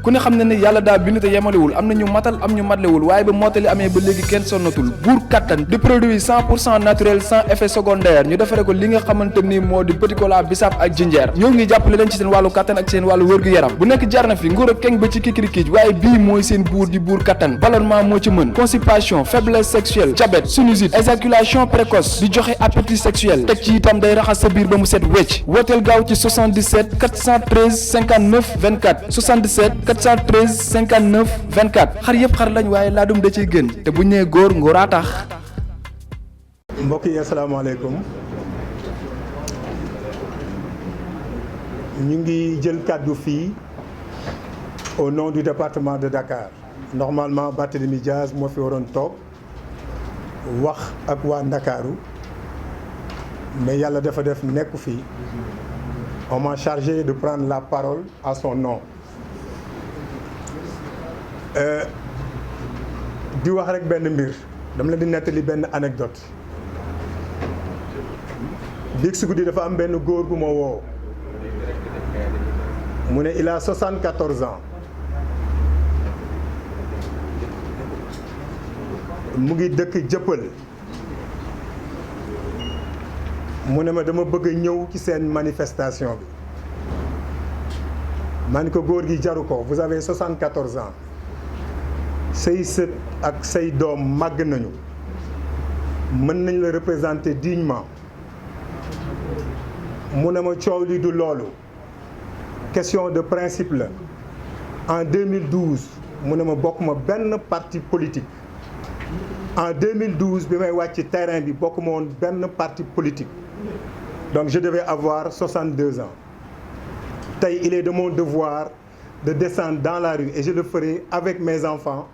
ku ne xam ne ne yàlla daa bind te yemalewul am na ñu matal am ñu matlewul waaye ba mottali amee ba léegi kenn sonnatul buur kattan di produit 100% naturel sans effet secondaire ñu defare ko li nga xamante ni moo di petit cola bisaab ak jinjeer ñoo ngi jàppale leen ci seen wàllu kattan ak seen wàllu wërgu-yaram bu nekk jar na fi nguur ak keng ba ci kikirikiij waaye bii mooy seen buur di buur kattan ballonnement moo ci mën constipation faiblesse sexuelle diabète sinusite éjaculation précoce di joxe appétit sexuel teg ci itam day raxas sa biir ba mu set wecc wooteel gaaw ci 77 413 59 24 77 413 59 24 xar yëpp xar lañ waaye laadum da ciy gën te bu ñu nee góor ngóoraa tax. mbokk yi asalaamaaleykum ñu ngi jël kàddu fii au nom du département de Dakar normalement Barthélémy Dias moo fi waroon toog wax ak waa Ndakaaru mais yàlla dafa def nekku fii on m'a chargé de prendre la parole à son nom di wax rek benn mbir dama leen di nettali benn anecdote biig si guddi dafa am benn góor gu ma woo mu ne il a 74 ans mu ngi dëkk Jëppal mu ne ma dama bëgg a ñëw ci seen manifestation bi man ko góor gi jaru ko vous avez 74 ans say sët ak say doom màgg nañu mën nañ la représenter dignement mu ne ma coow li du loolu question de principe la en 2012 mu ne ma bokk ma benn parti politique en 2012 bi may wàcc terrain bi bokk ma woon benn parti politique donc je devais avoir 62 ans tey il est de mon devoir de descendre dans la rue et je le ferai avec mes enfants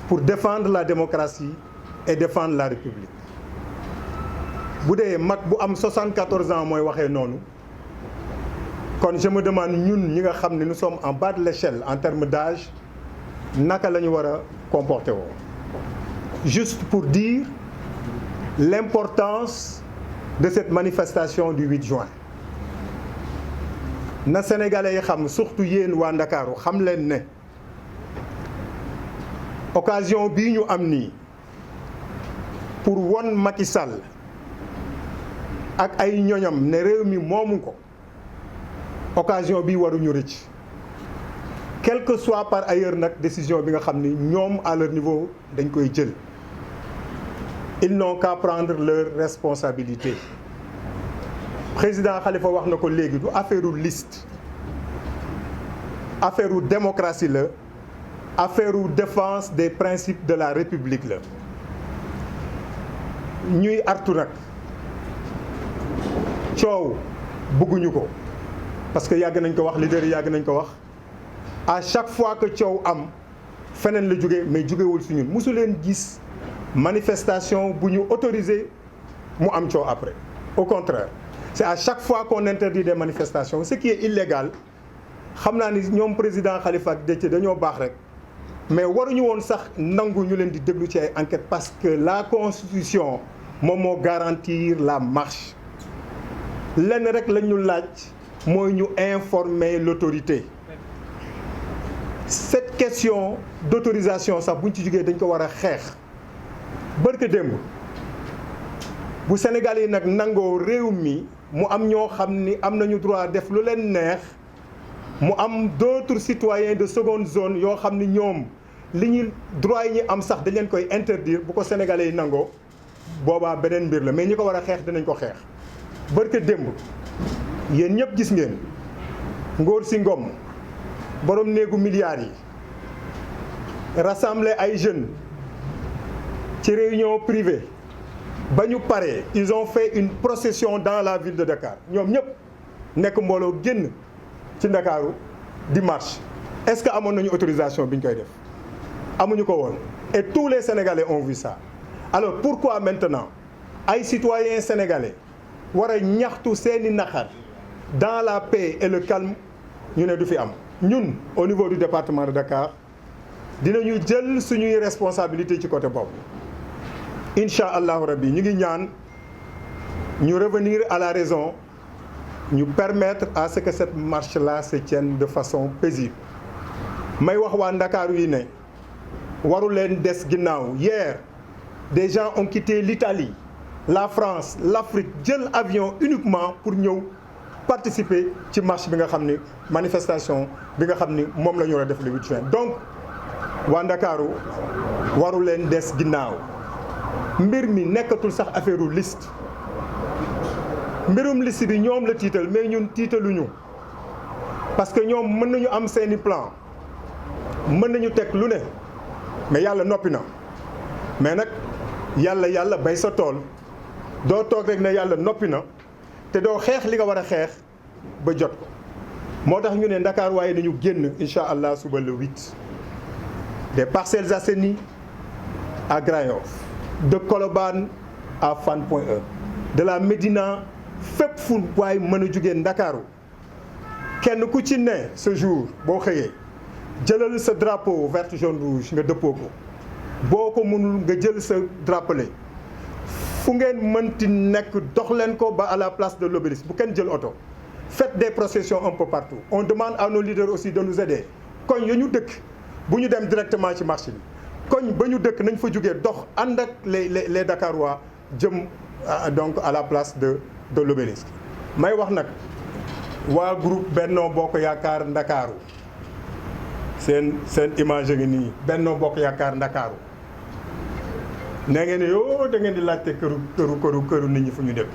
pour défendre la démocratie et défendre la République bu dee mag bu am 74 ans mooy waxee noonu kon je me demande ñun ñi nga xam ne nous sommes en bas de l'échelle en termes d'âge naka la ñu war a comporter woo juste pour dire l'importance de cette manifestation du 8 juin na Sénégalais yi xam surtout yéen waa Ndakaaru xam leen ne occasion bii ñu am nii pour won Macky Sall ak ay ñoñam ne réew mi moomu ko occasion bi waruñu rëcc quel que soit par ailleurs nag décision bi nga xam ni ñoom à leur niveau dañ koy jël ils n'ont qu'à prendre leur responsabilité président Khalifa wax na ko léegi du affaire u liste affaire u démocratie la affaire u défense des principes de la République la ñuy artu nag coow bëgguñu ko parce que yàgg nañ ko wax leader yi yàgg nañ ko wax à chaque fois que coow am feneen la jóge mais jógewul si ñun mosu leen gis manifestation bu ñu autorisé mu am coow après au contraire c'est à chaque fois qu'on interdit des manifestations ce qui est illégal xam naa ni ñoom président Khalifa ak Déthié dañoo baax rek mais waruñu woon sax nangu ñu leen di déglu ci ay enquêtes parce que la constitution moom moo garantir la marche lenn rek la ñu laaj mooy ñu informer l'autorité cette question d'autorisation sax buñ ci jógee dañ ko war a xeex barke démb bu Sénégal yi nag nangoo réew mi mu am ñoo xam ni am nañu droit def lu leen neex mu am d'autres citoyens de seconde zone yoo xam ni ñoom li ñu droit yi ñu am sax dañ leen koy interdire bu ko sénégalais yi nangoo boobaa beneen mbir la mais ñi ko war a xeex dinañ ko xeex barke démb yéen ñëpp gis ngeen Ngor si Ngom borom néegu milliards yi rassembler ay jeunes ci réunion privée ba ñu paree ils ont fait une procession dans la ville de Dakar ñoom ñëpp nekk mbooloo génn ci Ndakaaru di marche est-ce que amoon nañu autorisation bi ñu koy def amuñu ko woon et tous les Sénégalais ont vu ça alors pourquoi maintenant ay citoyens sénégalais war a ñaxtu seeni naqar dans la paix et le calme ñu ne du fi am ñun au niveau du département de Dakar dinañu jël suñuy responsabilité ci côté boobu incha allahu rabbi ñu ngi ñaan ñu revenir à la raison ñu permettre à ce que cette marche-là se tienne de façon paisible may wax waa Ndakaaru yi ne waru leen des ginnaaw. Hier des gens ont quitté l'Italie, la France, l'Afrique jël avion uniquement pour ñëw participer ci marche bi nga xam ni manifestation bi nga xam ni moom la ñu war a def le 8 juin. Donc waa Ndakaaru waru leen des ginnaaw. mbir mi nekkatul sax affaire u liste mbirum liste bi ñoom la tiital mais ñun tiitaluñu parce que ñoom mën nañu am seeni plan mën nañu teg lu ne mais yàlla noppi na. mais nag yàlla bay sa tool doo toog rek ne yàlla noppi na te doo xeex li nga war a xeex ba jot ko. moo tax ñu ne Ndakaar waaye nañu génn incha allah suba le 8 des Parcelles Assainies à Grand Yoff, de Colobane à Fann Point E, de la Médina fépp fu waay mën a jugee Ndakaaru kenn ku ci ne ce jour boo xëyee jëlal sa drapeau vert jaune rouge nga dëppoo ko boo ko mënul nga jël sa drapelet fu ngeen mënti nekk dox leen ko ba à la place de l'Obélisque bu kenn jël oto. Faites des processions un peu partout. On demande à nos leaders aussi de nous aider. koñ ya ñu dëkk bu ñu dem directement ci marché bi koñ ba ñu dëkk nañ fa jógee dox ànd ak les Dakarois jëm donc à la place de l'Obélisque. may wax nag waa groupe Benno Bokk Yaakaar Ndakaaru seen image ngi nii Benno Bokk Yaakaar Ndakaaru nee ngeen ne yoo da ngeen di laajte këru nit ñi fu ñu dëkk.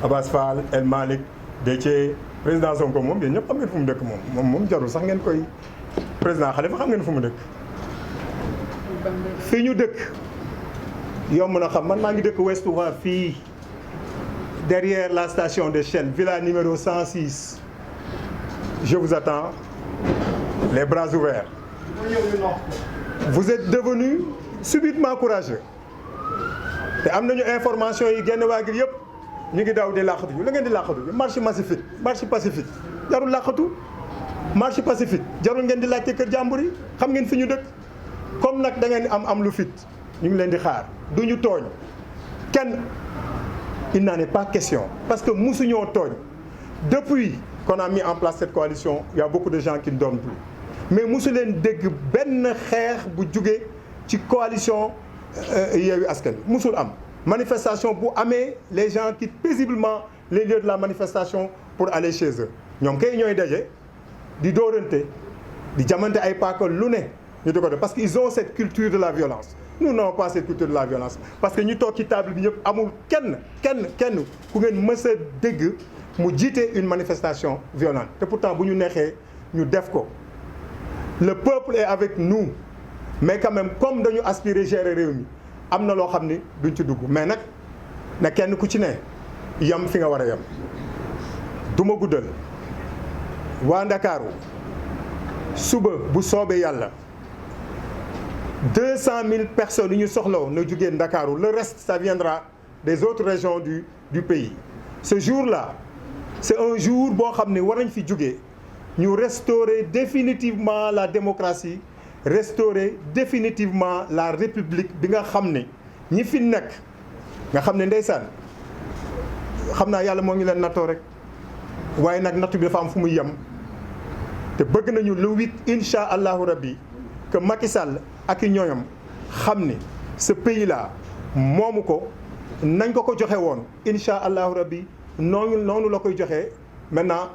Abass Fall, El Malick, Déthié, président Sonko moom yéen ñëpp xam ngeen fu mu dëkk moom jarul sax ngeen koy président Khalifa xam ngeen fu mu dëkk. fii ñu dëkk yomb na xam man maa ngi dëkk Ouest Ouest fii derrière la station de Shell villa numéro 106 je vous attends les bras ouverts. Vous êtes devenus subitement courageux te am nañu information yi genn waa gi yëpp ñu ngi daw di làqatu ju la ngeen di làqatu ju marche pacifique jarul làqatu marche pacifique jarul ngeen di laajte kër jàmbur yi xam ngeen fi ñu dëkk comme nag da ngeen am lu fit ñu ngi leen di xaar du ñu tooñ kenn il n'en est pas question parce que musuñoo tooñ depuis qu'on a mis en place cette coalition il y a beaucoup de gens qui ne dorment plus mais musu leen dégg benn xeex bu jóge ci coalition Yewwi Askan Wi musul am manifestation bu amee les gens quittent paisiblement les lieux de la manifestation pour aller chez eux ñoom kay ñooy daje di dóorante di jamante ay paaka lu ne ñu di ko def parce que ils ont cette culture de la violence nous n'avons pas cette culture de la violence parce que ñu toog ci table bi ñëpp amul kenn ku ngeen mës a dégg mu jiite une manifestation violente te pourtant bu ñu neexee ñu def ko le peuple est avec nous mais quand même comme dañu aspirer gérer réew mi am na loo xam ni duñ ci dugg mais nag na kenn ku ci ne yam fi nga war a yam du ma guddal waa Ndakaaru suba bu soobee yàlla 200 000 personnes yi ñu soxlaw na jugee Ndakaaru le reste ça viendra des autres régions du pays ce jour-là c'est un jour boo xam ne war nañ fi jugee ñu restaurer définitivement la démocratie restaurer définitivement la république bi nga xam ne ñi fi nekk nga xam ne ndeysaan xam naa yàlla moo ngi leen nattoo rek waaye nag nattu bi dafa am fu muy yem te bëgg nañu le 8 incha allahu rabbi que Macky Sall ak i ñooñam xam ne ce pays là moomu ko nañ ko joxe woon incha allahu rabbi noonu la koy joxe maintenant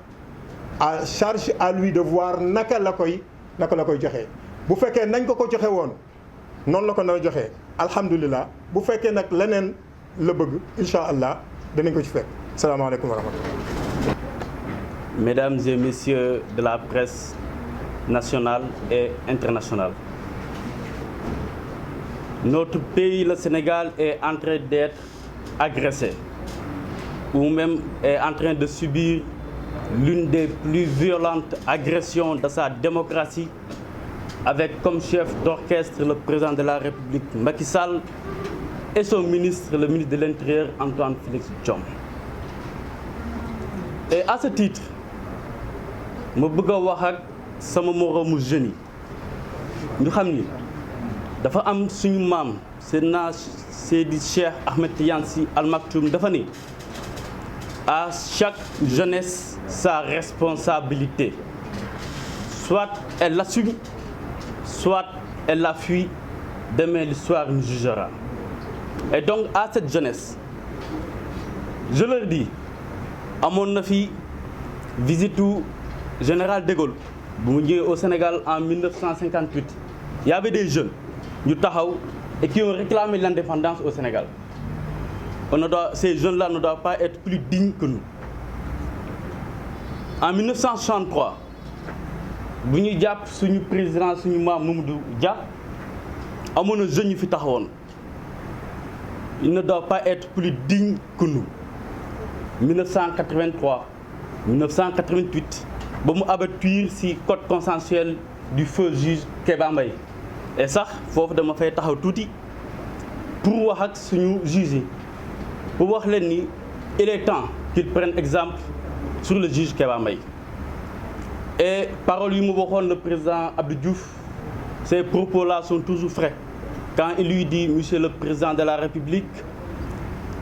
à charge à lui de voir naka la koy joxe. bu fekkee nañ ko joxe woon noonu la ko nar a joxe alhamdulilah bu fekkee nag leneen la bëgg incha allah danañ ko ci fekk salaamaaleykum wa rahmatullah. Mesdames et messieurs de la presse nationale et internationale, notre pays, le Sénégal, est en train d'être agressé ou même est en train de subir l'une des plus violentes agressions de sa démocratie avec comme chef d'orchestre le président de la République Macky Sall et son ministre, le ministre de l'Intérieur Antoine Félix Diome. Et à ce titre, ma bëgg a wax ak sama moroomu jeunes yi ñu xam ni dafa am suñu maam Seydina Seydi Cheikh Ahmed Tidiane Sy Al Maktoum dafa ni à chaque jeunesse sa responsabilité, soit elle l'assume soit elle la fuit, demain l'histoire nous jugera. Et donc à cette jeunesse, je leur dis, à mon avis, visite au général de Gaulle, au Sénégal en 1958, il y avait des jeunes et qui ont réclamé l'indépendance au Sénégal. Ces jeunes-là ne doivent pas être plus dignes que nous. En 1963, le président Mamadou Dia, ils ne doivent pas être plus dignes que nous. 1983, 1988, nous avons abattu le code consensuel du feu juge Kéba Mbaye. Et ça, il faut que je fasse tout pour voir ce nous juger. Pour voir il est temps qu'ils prennent exemple sur le juge Kéba Mbaye. Et parole du le président Abdou Diouf, ces propos-là sont toujours frais. Quand il lui dit, Monsieur le Président de la République,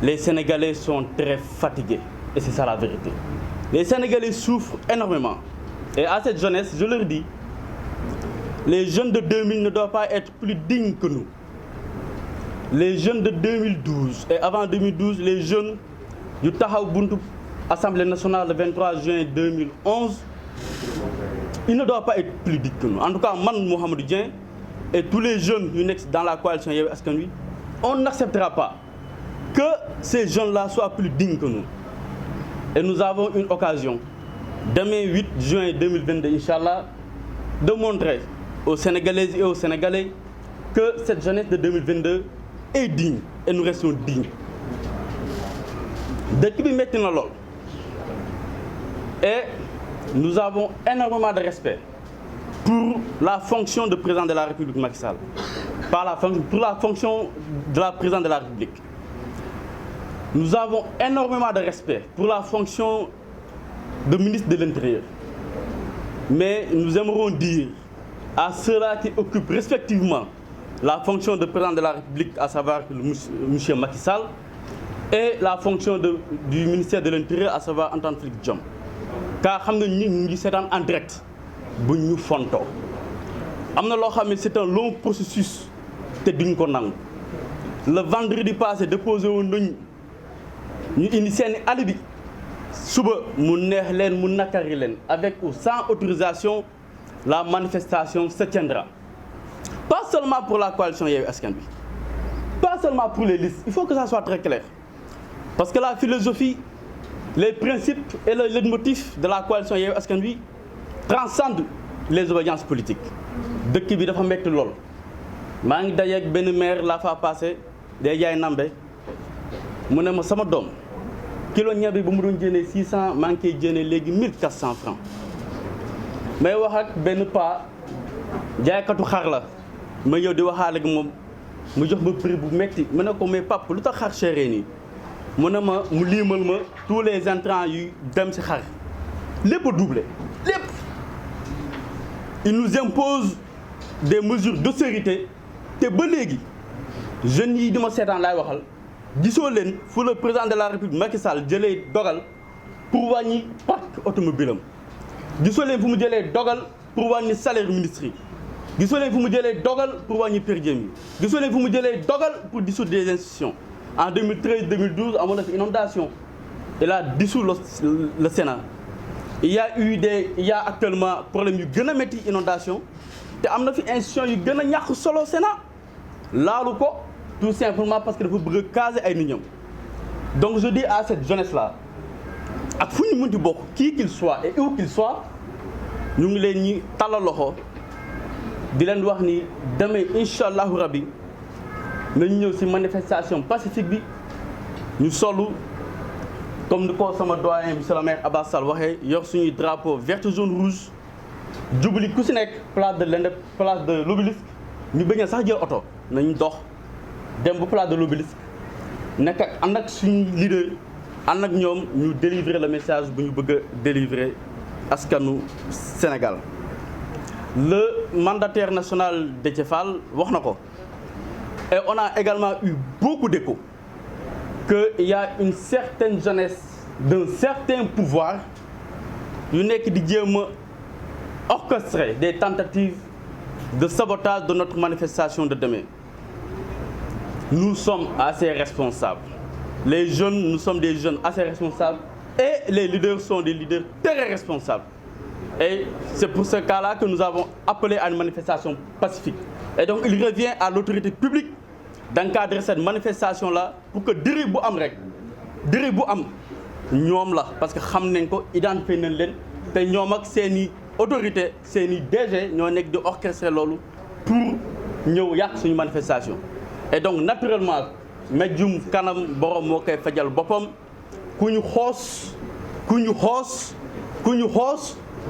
les Sénégalais sont très fatigués. Et c'est ça la vérité. Les Sénégalais souffrent énormément. Et à cette jeunesse, je leur dis, les jeunes de 2000 ne doivent pas être plus dignes que nous. Les jeunes de 2012 et avant 2012, les jeunes du Tahaou Buntu Assemblée nationale le 23 juin 2011, ils ne doivent pas être plus dignes que nous. En tout cas, Man Mohamed Dien et tous les jeunes dans la coalition Yewwi Askan Wi, on n'acceptera pas que ces jeunes-là soient plus dignes que nous. Et nous avons une occasion, demain 8 juin 2022, Inch'Allah, de montrer aux Sénégalaises et aux Sénégalais que cette jeunesse de 2022 est digne et nous restons dignes. Depuis maintenant, et nous avons énormément de respect pour la fonction de président de la République Macky Sall, pour la fonction de la présidente de la République. Nous avons énormément de respect pour la fonction de ministre de l'Intérieur. Mais nous aimerons dire à ceux-là qui occupent respectivement la fonction de président de la République, à savoir M. Macky Sall, et la fonction du ministère de l'Intérieur, à savoir Antoine Félix Diome. Car nous sommes en direct. C'est un long processus. Le vendredi passé, déposé au nous initié un alibi. Avec ou sans autorisation, la manifestation se tiendra. Pas seulement pour la coalition Yewwi Askan Wi, pas seulement pour les listes. Il faut que ça soit très clair. Parce que la philosophie, les principes et le leitmotiv de la coalition Yewwi Askan Wi transcendent les obédiences politiques. Dëkk bi dafa metti lool. Maa ngi daje ak benn maire la fa passé day jaay nambe mu ne ma sama doom kilo ñebe bu mu doon jëndee 600 maa ngi koy jëndee léegi 1400 francs. may wax ak benn pa jaaykatu xar la ma yow di waxaale ak moom mu jox ma prix bu metti ma ne ko mais papa lu tax xar chéré nii mu ne ma mu liimal ma tous les intrants yu dem ci xar lépp a doublé lépp. Il nous impose des mesures d'austérité te ba léegi jeunes yi di ma seetaan laay waxal gisoo leen fu le président de la République Macky Sall jëlee dogal pour wàññi parc automobile am gisoo leen fu mu jëlee dogal pour wàññi salaire ministre yi gisoo leen fu mu jëlee dogal pour wàññi per diem yi gisoo leen fu mu jëlee dogal pour dissoudre des institutions. En 2013-2012 amoon na fi inondation il a dissous le Sénat. Il y a actuellement problème yu gën a métti inondation te am na fi institution yu gën a ñàkk solo Sénat laalu ko tout simplement parce que dafa bëgg a caser ay nit ñam. Donc je dis à cette jeunesse là ak fu ñu mënti bokk qui qu'il soit et où qu'il soit ñu ngi leen ñi tàllal loxo di leen wax ni demain incha allahu rabbi nañu ñëw ci manifestation pacifique bi ñu solu comme ni ko sama doyen monsieur le maire Abbas Sall waxee yor suñuy drapeau vert jaune rouge jubali ku ci nekk place de l'Obélisque ñu bañ a sax jël oto nañu dox dem ba place de l'Obélisque nekk ak ànd ak suñu leader ànd ak ñoom ñu délivrer le message bu ñu bëgg a délivrer askanu Sénégal. Le mandataire national Déthié Fall wax na ko et on a également eu beaucoup d'échos qu'il y a une certaine jeunesse d'un certain pouvoir yu nekk di jéem a orchestrer des tentatives de sabotage de notre manifestation de demain. Nous sommes assez responsables. Les jeunes, nous sommes des jeunes assez responsables et les leaders sont des leaders très responsables. Et c'est pour ce cas-là que nous avons appelé à une manifestation pacifique. Et donc il revient à l'autorité publique d'encadrer cette manifestation-là pour que dérive bu am rek dérive bu am ñoom la parce que xam nañ ko identifié nañ leen te ñoom ak seeni autorité seeni DG ñoo nekk di orchestrer loolu pour ñëw yàq suñu manifestation. Et donc naturellement mejjum kanam borom moo koy fajal boppam ku ñu xoos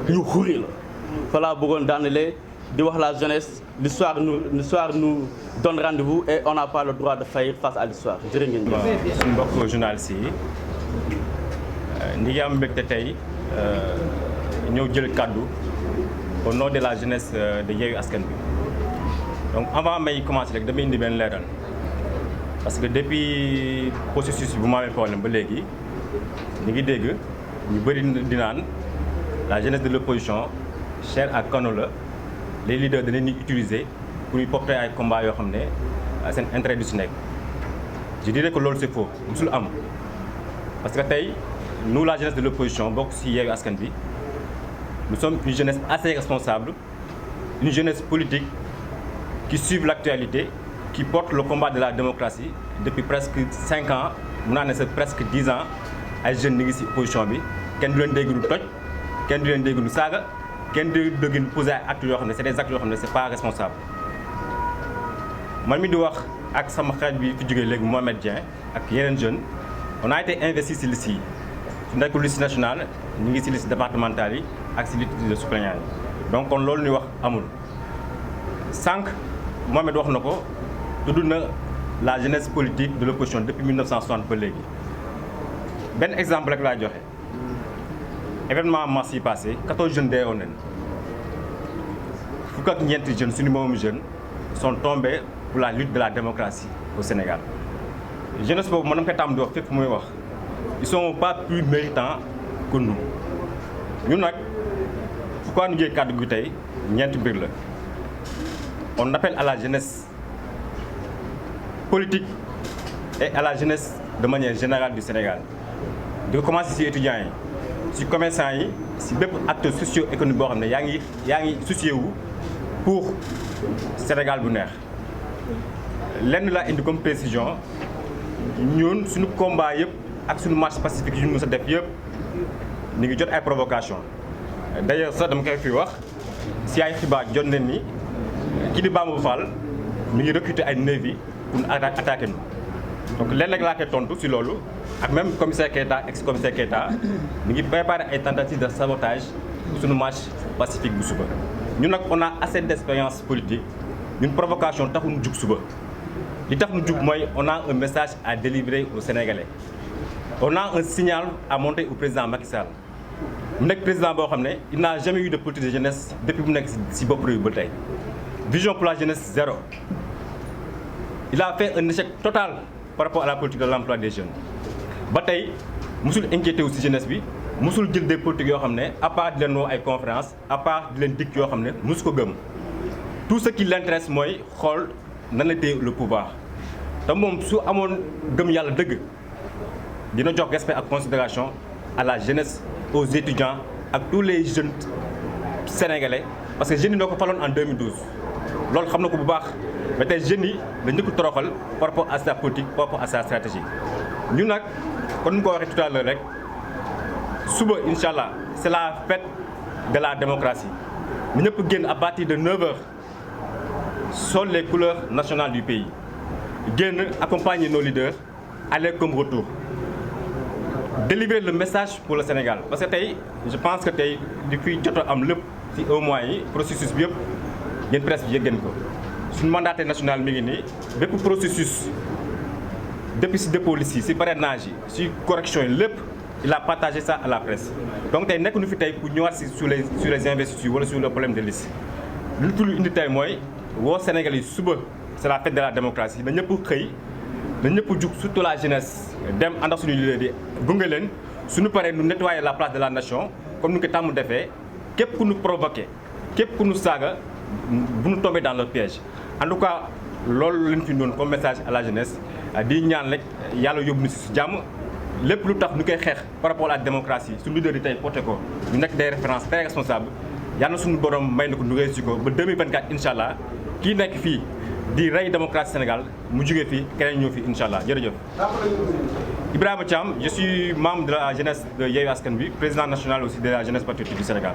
ñu xuri la voilà bëggoon daanelee di wax la jeunesse l'histoire nous donne rendez-vous et on n'a pas le droit de faillir face à l'histoire jërë ngeen jëf. suñu mbokk journaliste yi ñi ngi am mbégte tey ñëw jël kàddu au nom de la jeunesse de Yewwi Askan Wi. Donc avant may commencer rek damay indi benn leeral parce que depuis processus bu ma amee problème ba léegi ñu ngi dégg ñu bëri di naan la jeunesse de l'opposition chère à Kano la les leaders danañ ñuy utiliser pour ñu porter ay combat yoo xam ne seen intérêt du si nekk. Je dirais que loolu c'est faux musul am parce que tey nous la jeunesse de l'opposition bokk si Yewwi Askan Wi nous sommes une jeunesse assez responsable, une jeunesse politique qui suit l'actualité, qui porte le combat de la démocratie depuis presque 5 ans mun naa ne c'est presque 10 ans ay jeunes ñi ngi si opposition bi kenn du leen dégg lu toj kenn du leen dégg lu saaga kenn du dégg lu poser ay actes yoo xam ne c'est des actes yoo xam ne c'est pas responsable. man mi di wax ak sama xarit bi fi jógee léegi Mohamed Dieng ak yeneen jeunes on a été investi si liste yi su nekkul liste nationale ñu ngi si liste départementale yi ak si liste de suppléants yi donc kon loolu ñuy wax amul. Sànq Mohamed wax na ko tudd na la jeunesse politique de l'opposition depuis 1960 ba léegi benn exemple rek laa joxe événement mars yi passé 14 jeunes deewoon nañ fukk ak ñeenti jeunes suñu moomu jeunes sont tombés pour la lutte de la démocratie au Sénégal. Jeunesse boobu mën na ko tàmm di wax fépp muy wax ils sont pas plus méritants que nous ñun nag pourquoi ñu jël kàddu gi tey ñeenti mbir la. On appelle à la jeunesse politique et à la jeunesse de manière générale du Sénégal di ko commencer ci étudiants yi ci commerçants yi ci bépp acteur socio-économique boo xam ne yaa ngi soucié wu pour Sénégal bu neex. lenn laa indi comme précision ñun suñu combat yëpp ak suñu marche pacifique yu ñu mës a def yëpp ñu ngi jot ay provocation d'ailleurs sax dama koy fi wax ci ay xibaar jot nañ ni kii di Bamba Fall mi ngi recruter ay nervi pour attaquer ñu donc lenn rek laa koy tontu ci loolu ak même commissaire Keita ex-commissaire Keita mi ngi préparer ay tentatives de sabotage pour suñu marche pacifique bu suba. ñun nag on a assez d'expérience politique ñun provocation taxul ñu jug suba li tax ñu jug mooy on a un message à délivrer aux Sénégalais on a un signal à monter au président Macky Sall mu nekk président boo xam ne il n'a jamais eu de politique de jeunesse depuis mu nekk ci bopp réew ba tey. Vision pour la jeunesse zéro. Il a fait un échec total par rapport à la politique de l'emploi des jeunes. ba tey musul inquiété wu ci jeunesse bi musul jël des politiques yoo xam ne à part di leen woo ay conférences à part di leen dikk yoo xam ne musu ko gëm tout ce qui l'intéresse mooy xool nan la téye le pouvoir te moom su amoon gëm yàlla dëgg dina jox respect ak considération à la jeunesse aux étudiants ak tous les jeunes sénégalais parce que jeunes yi noo ko faloon en 2012 loolu xam na ko bu baax mais tey jeunes yi la njëkk toroxal par rapport à sa politique par rapport à sa stratégie ñun nag kon ñu ko waxee tout à l'heure rek suba incha allah c'est la fête de la démocratie ñu ñëpp génn à partir de 9h sol les couleurs nationales du pays génn accompagner nos leaders aller comme retour délivrer le message pour le Sénégal parce que tey je pense que tey di fi jot a am lépp ci un mois yi processus bi yëpp yéen presse bi yëg ko suñu mandataire national mi ngi nii bépp processus depuis ci dépôt liste yi ci parrainage yi ci correction yi lépp il a partagé ça à la presse donc tey nekk nu fi tey pour ñëwaat ci sur les investitures wala sur le problème de liste lu fi indi tey mooy woo Sénégal yi suba c'est la fête de la démocratie na ñëpp xëy na ñëpp jug surtout la jeunesse dem ànd ak suñu leader yi gunge leen suñu paree nu nettoyer la place de la nation comme ni ko tàmm defee képp ku ñu provoqué képp ku ñu saaga bu ñu tomber dans leur piège. En tout cas loolu lañ fi doon comme message à la jeunesse di ñaan rek yàlla yóbbu ñu si jàmm lépp lu tax ñu koy xeex par rapport à la démocratie suñu leader yi tey porté ko ñu nekk des références très responsables yàlla na suñu borom may na ko ñu réussir ko ba 2024 incha allah kii nekk fii di rey démocratie Sénégal mu jugee fii keneen ñëw fii incha allah jërëjëf. Ibrahima Thiam, je suis membre de la jeunesse de Yewwi Askan Wi, président national aussi de la jeunesse patriotique du Sénégal.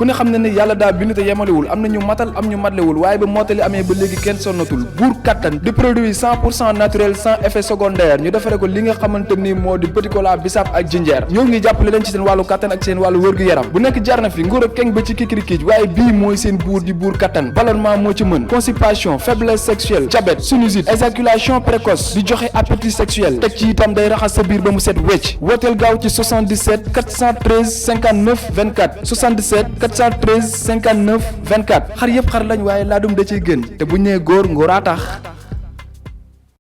ku ne xam ne ne yàlla daa bind te yemalewul am na ñu matal am ñu matlewul waaye ba mottali amee ba léegi kenn sonnatul buur kattan di produit 100% naturel sans effet secondaire ñu defare ko li nga xamante ni moo di petit cola bisaab ak jinjeer ñoo ngi jàppale leen ci seen wàllu kattan ak seen wàllu wërgu-yaram bu nekk jar na fi nguur ak keng ba ci kikirikiij waaye bii mooy seen buur di buur kattan ballonnement moo ci mën constipation faiblesse sexuelle diabète sinusite éjaculation précoce di joxe appétit sexuel teg ci itam day raxas sa biir ba mu set wecc wooteel gaaw ci 77 413 59 24 77 413 59 24 xar yëpp xar lañ waaye laadum da ciy gën te bu ñu nee góor ngóoraa tax